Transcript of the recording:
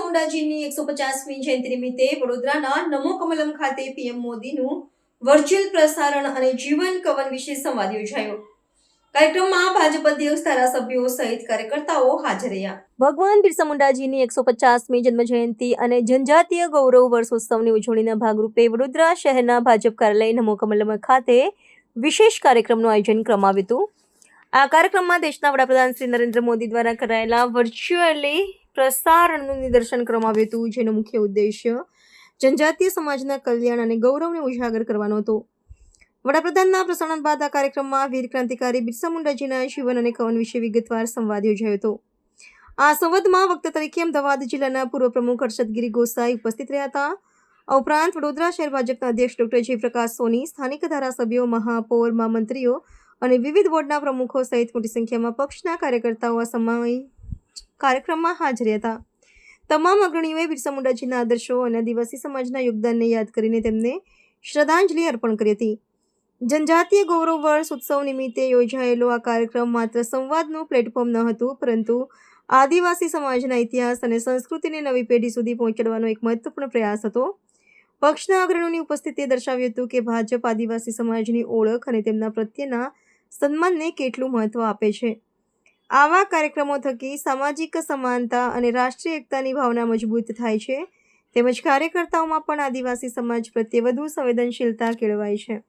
મુંડાજીની 150મી જયંતિ નિમિત્તે વડોદરાના નમો કમલમ ખાતે પીએમ મોદીનું વર્ચ્યુઅલ પ્રસારણ અને જીવન કવન વિશે સંવાદ યોજાયો. કાર્યક્રમમાં ભાજપ અધ્યક્ષ, ધારાસભ્યો સહિત કાર્યકર્તાઓ હાજર રહ્યા. ભગવાન બિરસા મુંડાજીની 150મી જન્મજયંતિ અને જનજાતીય ગૌરવ વર્ષોત્સવની ઉજવણીના ભાગરૂપે વડોદરા શહેરના ભાજપ કાર્યાલય નમો કમલમ ખાતે વિશેષ કાર્યક્રમનું આયોજન કરવામાં આવ્યું હતું. આ કાર્યક્રમમાં દેશના વડાપ્રધાન શ્રી નરેન્દ્ર મોદી દ્વારા કરાયેલા વર્ચ્યુઅલી પ્રસારણનું નિદર્શન કરવામાં આવ્યું હતું, જેનો મુખ્ય ઉદ્દેશ્ય જનજાતીય સમાજના કલ્યાણ અને ગૌરવને ઉજાગર કરવાનો હતો. વડાપ્રધાનના પ્રસારણ બાદ આ કાર્યક્રમમાં વીર ક્રાંતિકારી બિરસા મુંડાજીના જીવન અને કવન વિશે વિગતવાર સંવાદ યોજાયો હતો. આ સંવાદમાં વક્તા તરીકે અમદાવાદ જિલ્લાના પૂર્વ પ્રમુખ હર્ષદગીરી ગોસાઈ ઉપસ્થિત રહ્યા હતા. આ ઉપરાંત વડોદરા શહેર ભાજપના અધ્યક્ષ ડોક્ટર જયપ્રકાશ સોની, સ્થાનિક ધારાસભ્યો, મહાપૌર, મહામંત્રીઓ અને વિવિધ વોર્ડના પ્રમુખો સહિત મોટી સંખ્યામાં પક્ષના કાર્યકર્તાઓ આ સમય કાર્યક્રમમાં હાજર હતા. તમામ અગ્રણીઓએ બિરસા મુંડાજીના આદર્શો અને આદિવાસી સમાજના યોગદાનને યાદ કરીને તેમને શ્રદ્ધાંજલિ અર્પણ કરી હતી. જનજાતીય ગૌરવ વર્ષ ઉત્સવ નિમિત્તે યોજાયેલો આ કાર્યક્રમ માત્ર સંવાદનું પ્લેટફોર્મ ન હતું, પરંતુ આદિવાસી સમાજના ઇતિહાસ અને સંસ્કૃતિને નવી પેઢી સુધી પહોંચાડવાનો એક મહત્વપૂર્ણ પ્રયાસ હતો. પક્ષના અગ્રણીઓની ઉપસ્થિતિએ દર્શાવ્યું હતું કે ભાજપ આદિવાસી સમાજની ઓળખ અને તેમના પ્રત્યેના સન્માનને કેટલું મહત્વ આપે છે. આવા કાર્યક્રમો થકી સામાજિક સમાનતા અને રાષ્ટ્રીય એકતાની ભાવના મજબૂત થાય છે, તેમજ કાર્યકર્તાઓમાં પણ આદિવાસી સમાજ પ્રત્યે વધુ સંવેદનશીલતા કેળવાય છે.